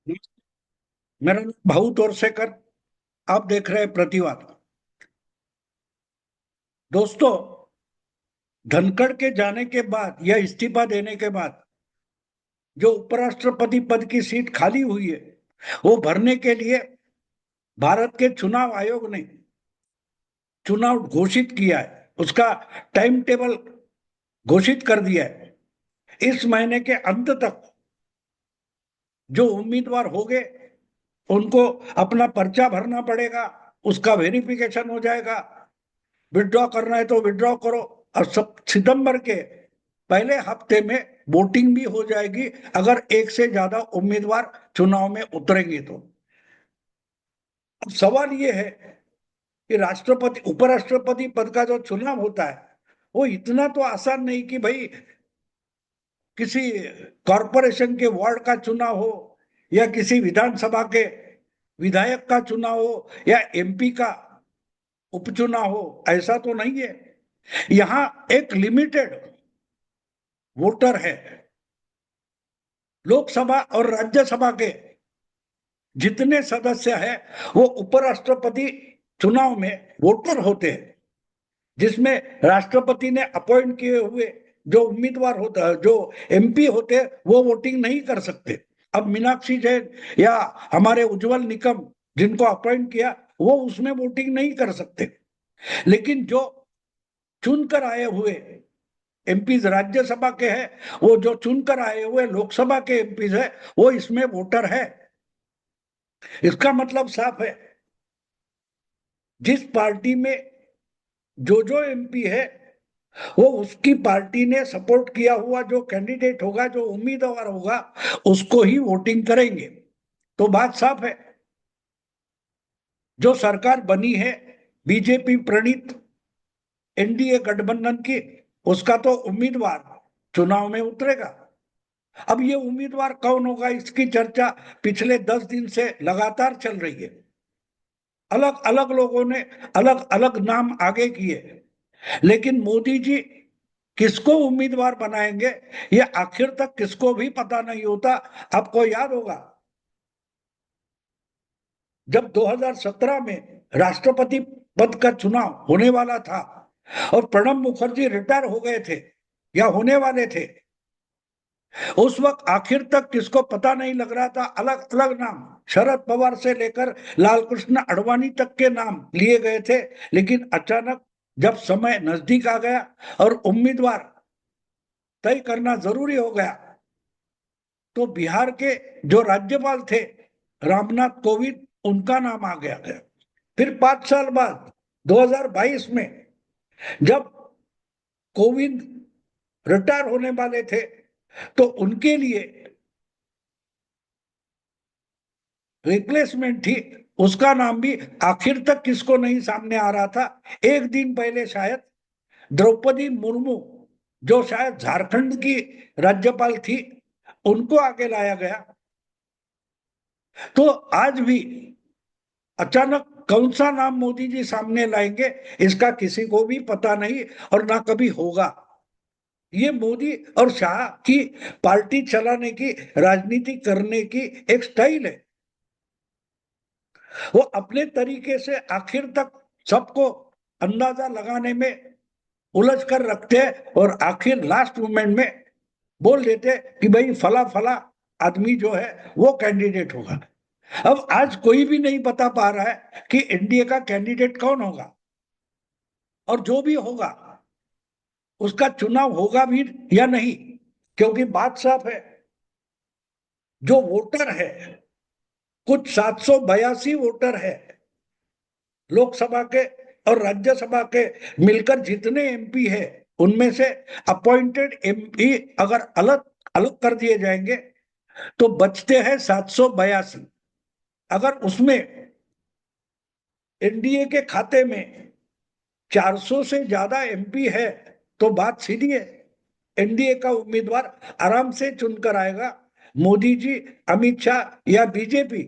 मेरा नाम भाऊ तोरसेकर। आप देख रहे हैं प्रतिवाद। दोस्तों, धनखड़ के जाने के बाद या इस्तीफा देने के बाद जो उपराष्ट्रपति पद की सीट खाली हुई है, वो भरने के लिए भारत के चुनाव आयोग ने चुनाव घोषित किया है। उसका टाइम टेबल घोषित कर दिया है। इस महीने के अंत तक जो उम्मीदवार हो गए उनको अपना पर्चा भरना पड़ेगा। उसका वेरिफिकेशन हो जाएगा। विड्रॉ करना है तो विड्रॉ करो। और सब सितंबर के पहले हफ्ते में वोटिंग भी हो जाएगी, अगर एक से ज्यादा उम्मीदवार चुनाव में उतरेंगे तो। अब सवाल ये है कि राष्ट्रपति उपराष्ट्रपति पद का जो चुनाव होता है वो इतना तो आसान नहीं कि भाई किसी कॉरपोरेशन के वार्ड का चुनाव हो या किसी विधानसभा के विधायक का चुनाव हो या एमपी का उपचुनाव हो। ऐसा तो नहीं है। यहाँ एक लिमिटेड वोटर है। लोकसभा और राज्यसभा के जितने सदस्य हैं वो उपराष्ट्रपति चुनाव में वोटर होते हैं, जिसमें राष्ट्रपति ने अपॉइंट किए हुए जो उम्मीदवार होता है, जो एमपी होते हैं, वो वोटिंग नहीं कर सकते। अब मीनाक्षी जैन या हमारे उज्जवल निकम जिनको अपॉइंट किया वो उसमें वोटिंग नहीं कर सकते। लेकिन जो चुनकर आए हुए एमपी राज्यसभा के हैं, वो जो चुनकर आए हुए लोकसभा के एमपी है, वो इसमें वोटर है। इसका मतलब साफ है, जिस पार्टी में जो एमपी है वो उसकी पार्टी ने सपोर्ट किया हुआ जो कैंडिडेट होगा, जो उम्मीदवार होगा, उसको ही वोटिंग करेंगे। तो बात साफ है। जो सरकार बनी है बीजेपी प्रणीत एनडीए गठबंधन की, उसका तो उम्मीदवार चुनाव में उतरेगा। अब ये उम्मीदवार कौन होगा, इसकी चर्चा पिछले 10 दिन से लगातार चल रही है। अलग अलग लोगों ने अलग अलग नाम आगे किए, लेकिन मोदी जी किसको उम्मीदवार बनाएंगे ये आखिर तक किसको भी पता नहीं होता। आपको याद होगा जब 2017 में राष्ट्रपति पद का चुनाव होने वाला था और प्रणब मुखर्जी रिटायर हो गए थे या होने वाले थे, उस वक्त आखिर तक किसको पता नहीं लग रहा था। अलग अलग नाम, शरद पवार से लेकर लालकृष्ण आडवाणी तक के नाम लिए गए थे। लेकिन अचानक जब समय नजदीक आ गया और उम्मीदवार तय करना जरूरी हो गया, तो बिहार के जो राज्यपाल थे रामनाथ कोविंद, उनका नाम आ गया। फिर 5 साल बाद 2022 में जब कोविंद रिटायर होने वाले थे, तो उनके लिए रिप्लेसमेंट थी, उसका नाम भी आखिर तक किसको नहीं सामने आ रहा था। एक दिन पहले शायद द्रौपदी मुर्मू, जो शायद झारखंड की राज्यपाल थी, उनको आगे लाया गया। तो आज भी अचानक कौन सा नाम मोदी जी सामने लाएंगे, इसका किसी को भी पता नहीं और ना कभी होगा। ये मोदी और शाह की पार्टी चलाने की, राजनीति करने की एक स्टाइल है। वो अपने तरीके से आखिर तक सबको अंदाजा लगाने में उलझ कर रखते हैं और आखिर लास्ट मोमेंट में बोल देते कि भाई फला फला आदमी जो है वो कैंडिडेट होगा। अब आज कोई भी नहीं बता पा रहा है कि एनडीए का कैंडिडेट कौन होगा, और जो भी होगा उसका चुनाव होगा भी या नहीं। क्योंकि बात साफ है, जो वोटर है, कुछ 782 वोटर है लोकसभा के और राज्यसभा के मिलकर जितने एमपी है, उनमें से अपॉइंटेड एमपी अगर अलग अलग कर दिए जाएंगे तो बचते हैं 782। अगर उसमें एनडीए के खाते में 400 से ज्यादा एमपी है तो बात सीधी है, एनडीए का उम्मीदवार आराम से चुनकर आएगा। मोदी जी, अमित शाह या बीजेपी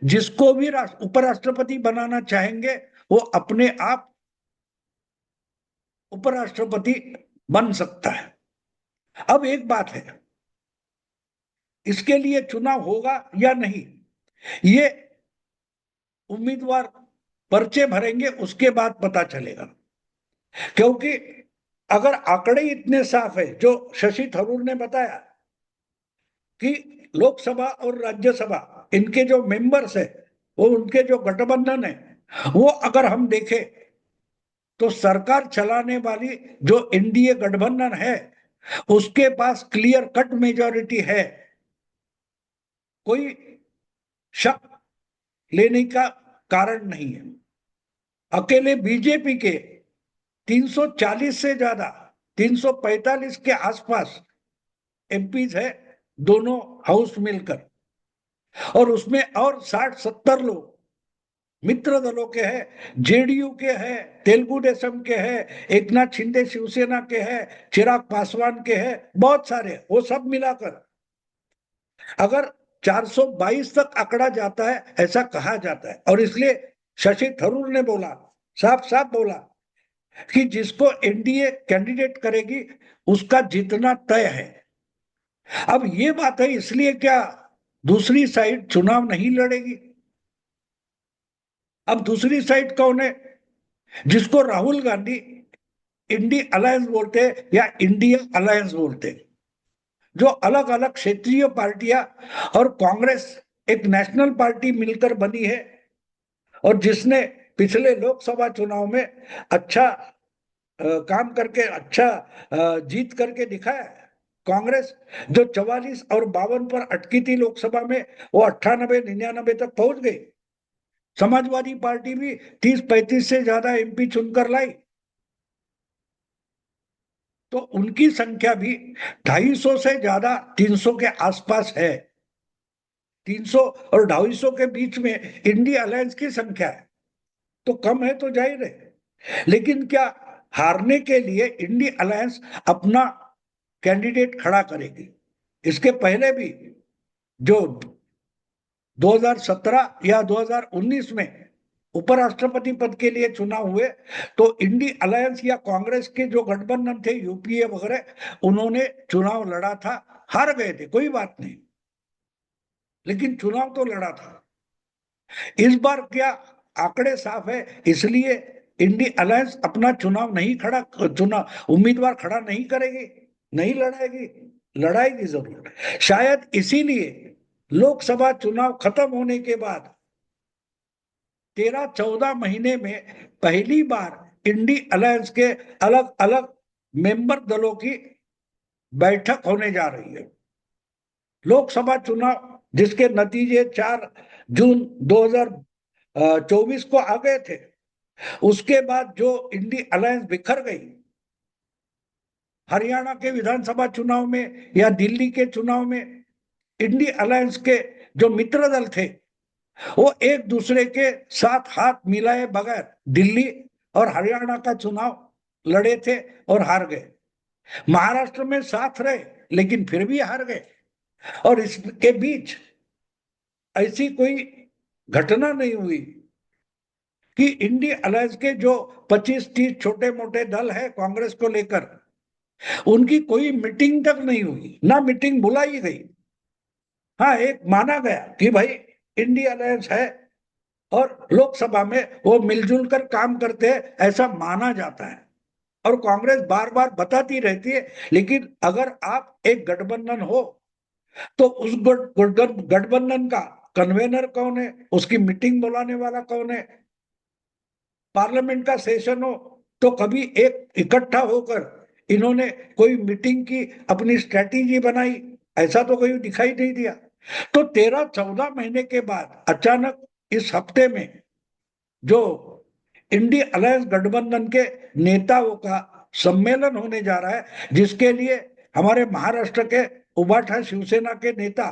जिसको भी उपराष्ट्रपति बनाना चाहेंगे, वो अपने आप उपराष्ट्रपति बन सकता है। अब एक बात है, इसके लिए चुनाव होगा या नहीं, ये उम्मीदवार पर्चे भरेंगे उसके बाद पता चलेगा। क्योंकि अगर आंकड़े इतने साफ है जो शशि थरूर ने बताया कि लोकसभा और राज्यसभा इनके जो मेंबर्स है, वो उनके जो गठबंधन है, वो अगर हम देखें तो सरकार चलाने वाली जो एनडीए गठबंधन है उसके पास क्लियर कट मेजॉरिटी है, कोई शक लेने का कारण नहीं है। अकेले बीजेपी के 340 से ज्यादा, 345 के आसपास एमपीज है दोनों हाउस मिलकर, और उसमें और 60-70 लोग मित्र दलों के हैं, जेडीयू के हैं, तेलुगु देशम के हैं, एकनाथ शिंदे शिवसेना के हैं, चिराग पासवान के हैं, बहुत सारे, वो सब मिलाकर अगर 422 तक आंकड़ा जाता है ऐसा कहा जाता है। और इसलिए शशि थरूर ने बोला, साफ साफ बोला कि जिसको एनडीए कैंडिडेट करेगी उसका जीतना तय है। अब ये बात है, इसलिए क्या दूसरी साइड चुनाव नहीं लड़ेगी? अब दूसरी साइड कौन है? जिसको राहुल गांधी इंडी अलायंस बोलते हैं या इंडिया अलायंस बोलते हैं, जो अलग अलग क्षेत्रीय पार्टियां और कांग्रेस एक नेशनल पार्टी मिलकर बनी है, और जिसने पिछले लोकसभा चुनाव में अच्छा काम करके, अच्छा जीत करके दिखाया है। कांग्रेस जो 44 और 52 पर अटकी थी लोकसभा में, वो 98-99 तक पहुंच गई। समाजवादी पार्टी भी 30-35 से ज्यादा एमपी चुनकर लाई, तो उनकी संख्या भी 250 से ज्यादा 300 के आसपास है। 300 और 250 के बीच में इंडिया अलायंस की संख्या है, तो कम है तो जाहिर है। लेकिन क्या हारने के लिए इंडिया अलायंस अपना कैंडिडेट खड़ा करेगी? इसके पहले भी जो 2017 या 2019 में उपराष्ट्रपति पद के लिए चुनाव हुए, तो इंडी अलायंस या कांग्रेस के जो गठबंधन थे यूपीए वगैरह, उन्होंने चुनाव लड़ा था, हार गए थे, कोई बात नहीं, लेकिन चुनाव तो लड़ा था। इस बार क्या आंकड़े साफ है, इसलिए इंडी अलायंस अपना चुनाव नहीं खड़ा, चुनाव उम्मीदवार खड़ा नहीं करेगी, नहीं लड़ाएगी? लड़ाएगी जरूर। शायद इसीलिए लोकसभा चुनाव खत्म होने के बाद 13-14 महीने में पहली बार इंडी अलायंस के अलग अलग मेंबर दलों की बैठक होने जा रही है। लोकसभा चुनाव जिसके नतीजे 4 जून 2024 को आ गए थे, उसके बाद जो इंडी अलायंस बिखर गई, हरियाणा के विधानसभा चुनाव में या दिल्ली के चुनाव में इंडी अलायंस के जो मित्र दल थे वो एक दूसरे के साथ हाथ मिलाए बगैर दिल्ली और हरियाणा का चुनाव लड़े थे और हार गए। महाराष्ट्र में साथ रहे लेकिन फिर भी हार गए। और इसके बीच ऐसी कोई घटना नहीं हुई कि इंडिया अलायंस के जो 25-30 छोटे मोटे दल है कांग्रेस को लेकर, उनकी कोई मीटिंग तक नहीं हुई, ना मीटिंग बुलाई गई। हाँ, एक माना गया कि भाई इंडिया अलायंस है और लोकसभा में वो मिलजुल कर काम करते हैं, ऐसा माना जाता है। और कांग्रेस बार बार बताती रहती है, लेकिन अगर आप एक गठबंधन हो तो उस गठबंधन का कन्वेनर कौन है, उसकी मीटिंग बुलाने वाला कौन है? पार्लियामेंट का सेशन हो तो कभी एक इकट्ठा होकर इन्होंने कोई मीटिंग की, अपनी स्ट्रेटेजी बनाई, ऐसा तो कोई दिखाई नहीं दिया। तो 13-14 महीने के बाद अचानक इस हफ्ते में जो इंडिया अलायंस गठबंधन के नेताओं का सम्मेलन होने जा रहा है, जिसके लिए हमारे महाराष्ट्र के उबाठा शिवसेना के नेता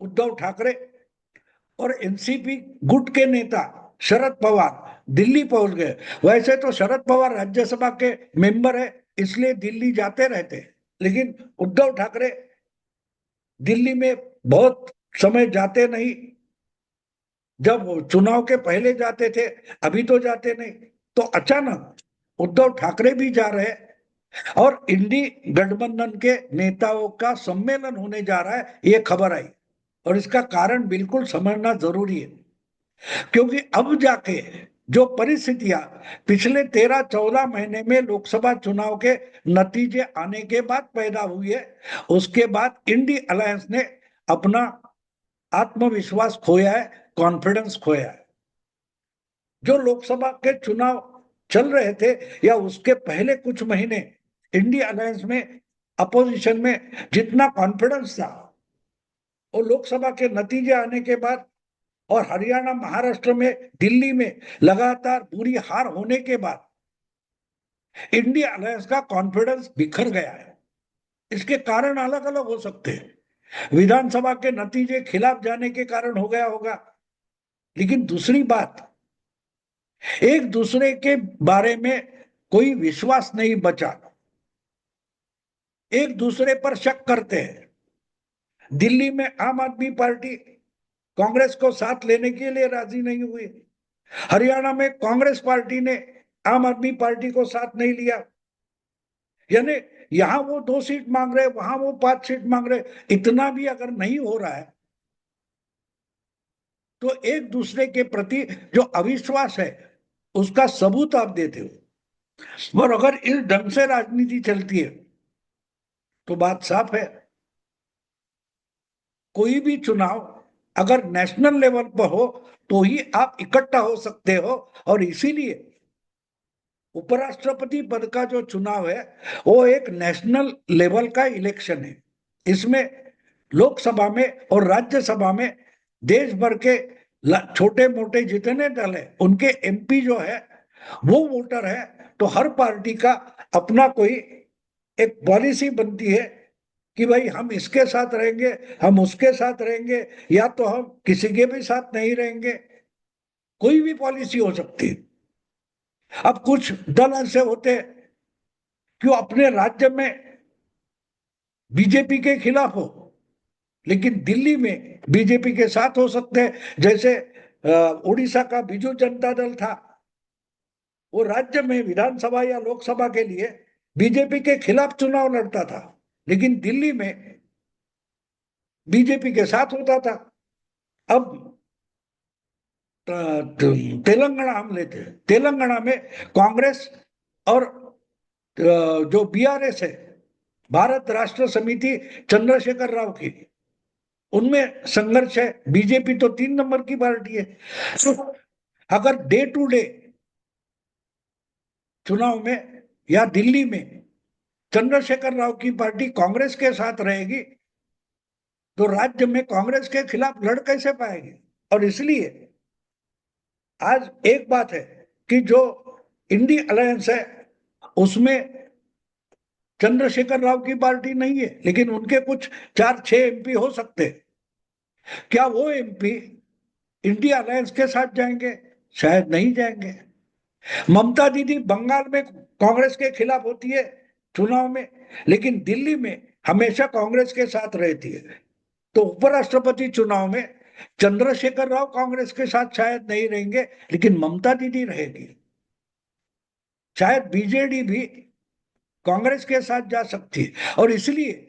उद्धव ठाकरे और एनसीपी गुट के नेता शरद पवार दिल्ली पहुंच गए। वैसे तो शरद पवार राज्यसभा के मेंबर है, इसलिए दिल्ली जाते रहते, लेकिन उद्धव ठाकरे दिल्ली में बहुत समय जाते नहीं। जब चुनाव के पहले जाते थे, अभी तो जाते नहीं। तो अचानक उद्धव ठाकरे भी जा रहे, और इंडी गठबंधन के नेताओं का सम्मेलन होने जा रहा है, ये खबर आई। और इसका कारण बिल्कुल समझना जरूरी है, क्योंकि अब जाके जो परिस्थितियां पिछले 13-14 महीने में लोकसभा चुनाव के नतीजे आने के बाद पैदा हुई है, उसके बाद इंडी अलायंस ने अपना आत्मविश्वास खोया है, कॉन्फिडेंस खोया है। जो लोकसभा के चुनाव चल रहे थे या उसके पहले कुछ महीने इंडिया अलायंस में अपोजिशन में जितना कॉन्फिडेंस था, और लोकसभा के नतीजे आने के बाद और हरियाणा, महाराष्ट्र में, दिल्ली में लगातार बुरी हार होने के बाद इंडिया अलायंस का कॉन्फिडेंस बिखर गया है। इसके कारण अलग अलग हो सकते हैं। विधानसभा के नतीजे खिलाफ जाने के कारण हो गया होगा, लेकिन दूसरी बात, एक दूसरे के बारे में कोई विश्वास नहीं बचा, एक दूसरे पर शक करते हैं। दिल्ली में आम आदमी पार्टी कांग्रेस को साथ लेने के लिए राजी नहीं हुई, हरियाणा में कांग्रेस पार्टी ने आम आदमी पार्टी को साथ नहीं लिया। यानी यहां वो 2 सीट मांग रहे, वहां वो 5 सीट मांग रहे। इतना भी अगर नहीं हो रहा है तो एक दूसरे के प्रति जो अविश्वास है उसका सबूत आप देते हो। और अगर इस ढंग से राजनीति चलती है तो बात साफ है, कोई भी चुनाव अगर नेशनल लेवल पर हो तो ही आप इकट्ठा हो सकते हो। और इसीलिए उपराष्ट्रपति पद का जो चुनाव है वो एक नेशनल लेवल का इलेक्शन है। इसमें लोकसभा में और राज्यसभा में देश भर के छोटे मोटे जितने दल है उनके एमपी जो है वो वोटर है। तो हर पार्टी का अपना कोई एक पॉलिसी बनती है कि भाई हम इसके साथ रहेंगे, हम उसके साथ रहेंगे, या तो हम किसी के भी साथ नहीं रहेंगे। कोई भी पॉलिसी हो सकती है। अब कुछ दल ऐसे होते हैं कि अपने राज्य में बीजेपी के खिलाफ हो लेकिन दिल्ली में बीजेपी के साथ हो सकते हैं। जैसे उड़ीसा का बीजू जनता दल था, वो राज्य में विधानसभा या लोकसभा के लिए बीजेपी के खिलाफ चुनाव लड़ता था, लेकिन दिल्ली में बीजेपी के साथ होता था। अब तेलंगाना हम लेते हैं, तेलंगाना में कांग्रेस और जो बीआरएस है, भारत राष्ट्र समिति चंद्रशेखर राव की, उनमें संघर्ष है। बीजेपी तो 3 नंबर की पार्टी है। तो अगर डे टू डे चुनाव में या दिल्ली में चंद्रशेखर राव की पार्टी कांग्रेस के साथ रहेगी तो राज्य में कांग्रेस के खिलाफ लड़ कैसे पाएगी। और इसलिए आज एक बात है कि जो इंडी अलायंस है उसमें चंद्रशेखर राव की पार्टी नहीं है, लेकिन उनके कुछ 4-6 एमपी हो सकते हैं। क्या वो एमपी इंडिया अलायंस के साथ जाएंगे? शायद नहीं जाएंगे। ममता दीदी बंगाल में कांग्रेस के खिलाफ होती है चुनाव में, लेकिन दिल्ली में हमेशा कांग्रेस के साथ रहती है। तो उपराष्ट्रपति चुनाव में चंद्रशेखर राव कांग्रेस के साथ शायद नहीं रहेंगे, लेकिन ममता दीदी रहेगी। शायद बीजेडी भी कांग्रेस के साथ जा सकती है। और इसलिए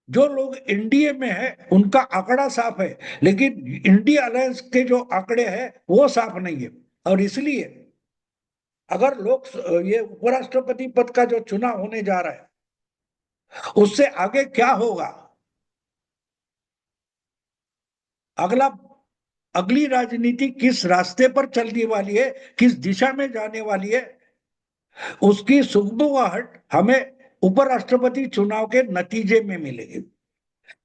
जो लोग एनडीए में है उनका आंकड़ा साफ है, लेकिन इंडिया अलायंस के जो आंकड़े हैं वो साफ नहीं है। और इसलिए अगर लोग ये उपराष्ट्रपति पद का जो चुनाव होने जा रहा है उससे आगे क्या होगा, अगला अगली राजनीति किस रास्ते पर चलने वाली है, किस दिशा में जाने वाली है, उसकी सुगबुगाहट हमें उपराष्ट्रपति चुनाव के नतीजे में मिलेगी।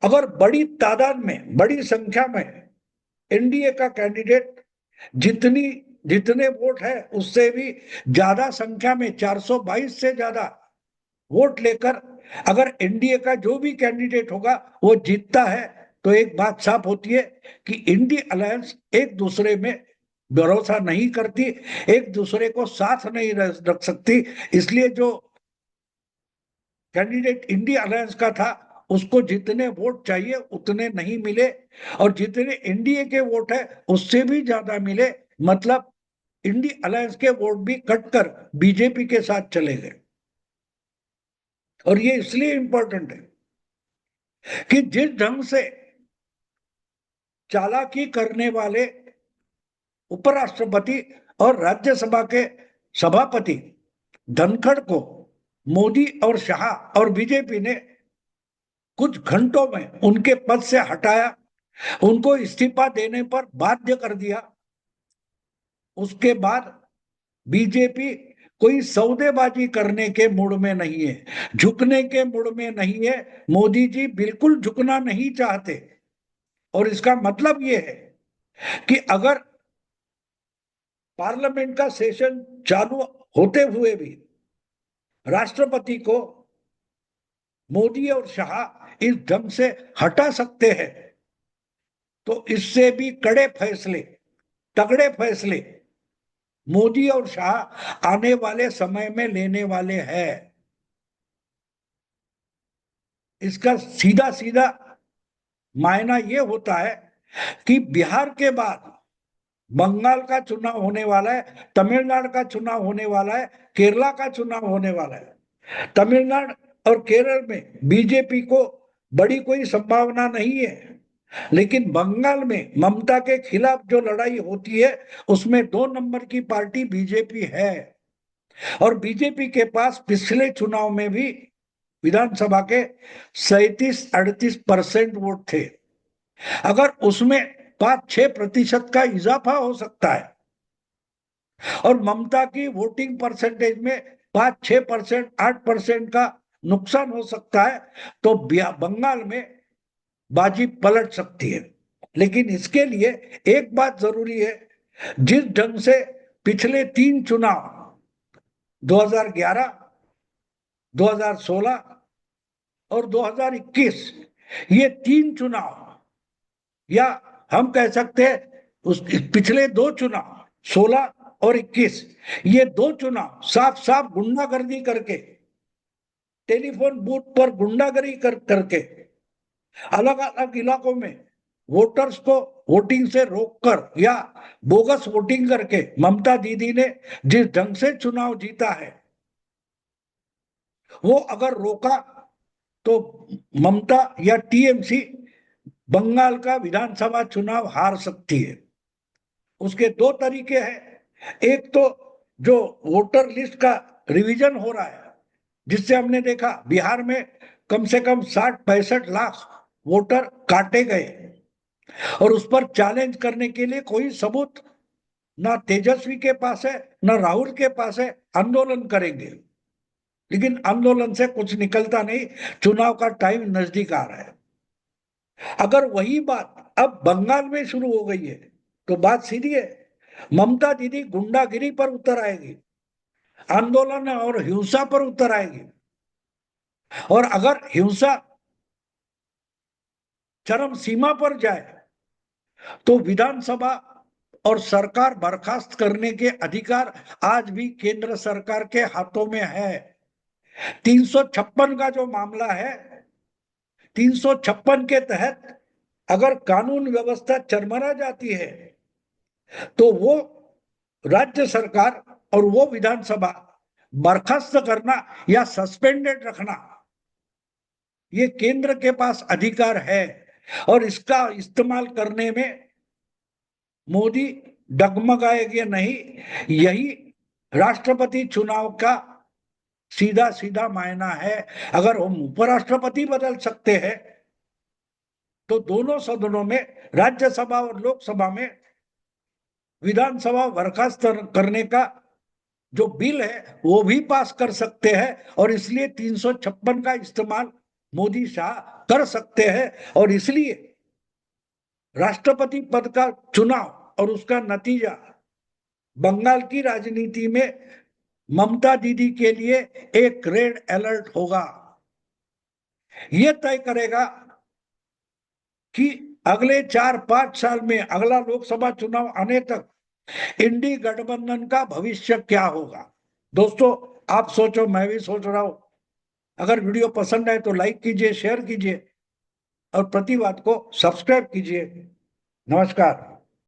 अगर बड़ी तादाद में, बड़ी संख्या में एनडीए का कैंडिडेट जितनी जितने वोट है उससे भी ज्यादा संख्या में 422 से ज्यादा वोट लेकर अगर एनडीए का जो भी कैंडिडेट होगा वो जीतता है तो एक बात साफ होती है कि इंडिया अलायंस एक दूसरे में भरोसा नहीं करती, एक दूसरे को साथ नहीं रख सकती। इसलिए जो कैंडिडेट इंडिया अलायंस का था उसको जितने वोट चाहिए उतने नहीं मिले, और जितने एनडीए के वोट है उससे भी ज्यादा मिले। मतलब इंडिया अलायंस के वोट भी कटकर बीजेपी के साथ चले गए। और ये इसलिए इंपॉर्टेंट है कि जिस ढंग से चालाकी करने वाले उपराष्ट्रपति और राज्यसभा के सभापति धनखड़ को मोदी और शाह और बीजेपी ने कुछ घंटों में उनके पद से हटाया, उनको इस्तीफा देने पर बाध्य कर दिया। उसके बाद बीजेपी कोई सौदेबाजी करने के मूड में नहीं है, झुकने के मूड में नहीं है। मोदी जी बिल्कुल झुकना नहीं चाहते और इसका मतलब ये है कि अगर पार्लियामेंट का सेशन चालू होते हुए भी राष्ट्रपति को मोदी और शाह इस ढंग से हटा सकते हैं, तो इससे भी कड़े फैसले, तगड़े फैसले मोदी और शाह आने वाले समय में लेने वाले हैं। इसका सीधा सीधा मायना यह होता है कि बिहार के बाद बंगाल का चुनाव होने वाला है, तमिलनाडु का चुनाव होने वाला है, केरला का चुनाव होने वाला है। तमिलनाडु और केरल में बीजेपी को बड़ी कोई संभावना नहीं है, लेकिन बंगाल में ममता के खिलाफ जो लड़ाई होती है उसमें 2 नंबर की पार्टी बीजेपी है। और बीजेपी के पास पिछले चुनाव में भी विधानसभा के 37-38% वोट थे। अगर उसमें 5-6% का इजाफा हो सकता है और ममता की वोटिंग परसेंटेज में 5-6%, 8% का नुकसान हो सकता है, तो बंगाल में बाजी पलट सकती है। लेकिन इसके लिए एक बात जरूरी है, जिस ढंग से पिछले 3 चुनाव 2011, 2016 और 2021, ये 3 चुनाव, या हम कह सकते हैं उस पिछले 2 चुनाव 16 और 21, ये 2 चुनाव साफ साफ गुंडागर्दी करके, टेलीफोन बूथ पर गुंडागर्दी करके अलग अलग इलाकों में वोटर्स को वोटिंग से रोककर या बोगस वोटिंग करके ममता दीदी ने जिस ढंग से चुनाव जीता है, वो अगर रोका तो ममता या टीएमसी बंगाल का विधानसभा चुनाव हार सकती है। उसके 2 तरीके हैं, एक तो जो वोटर लिस्ट का रिवीजन हो रहा है, जिससे हमने देखा बिहार में कम से कम 60-65 लाख वोटर काटे गए और उस पर चैलेंज करने के लिए कोई सबूत ना तेजस्वी के पास है ना राहुल के पास है। आंदोलन करेंगे, लेकिन आंदोलन से कुछ निकलता नहीं, चुनाव का टाइम नजदीक आ रहा है। अगर वही बात अब बंगाल में शुरू हो गई है तो बात सीधी है, ममता दीदी गुंडागिरी पर उतर आएगी, आंदोलन और हिंसा पर उतर आएगी। और अगर हिंसा चरम सीमा पर जाए तो विधानसभा और सरकार बर्खास्त करने के अधिकार आज भी केंद्र सरकार के हाथों में है। 356 का जो मामला है, 356 के तहत अगर कानून व्यवस्था चरमरा जाती है तो वो राज्य सरकार और वो विधानसभा बर्खास्त करना या सस्पेंडेड रखना, ये केंद्र के पास अधिकार है। और इसका इस्तेमाल करने में मोदी डगमगाएंगे नहीं, यही राष्ट्रपति चुनाव का सीधा सीधा मायना है। अगर हम उपराष्ट्रपति बदल सकते हैं तो दोनों सदनों में, राज्यसभा और लोकसभा में, विधानसभा बर्खास्त करने का जो बिल है वो भी पास कर सकते हैं। और इसलिए 356 का इस्तेमाल मोदी शाह कर सकते हैं। और इसलिए राष्ट्रपति पद का चुनाव और उसका नतीजा बंगाल की राजनीति में ममता दीदी के लिए एक रेड अलर्ट होगा। यह तय करेगा कि अगले 4-5 साल में, अगला लोकसभा चुनाव आने तक, इंडी गठबंधन का भविष्य क्या होगा। दोस्तों, आप सोचो, मैं भी सोच रहा हूं। अगर वीडियो पसंद आए तो लाइक कीजिए, शेयर कीजिए और प्रतिवाद को सब्सक्राइब कीजिए। नमस्कार।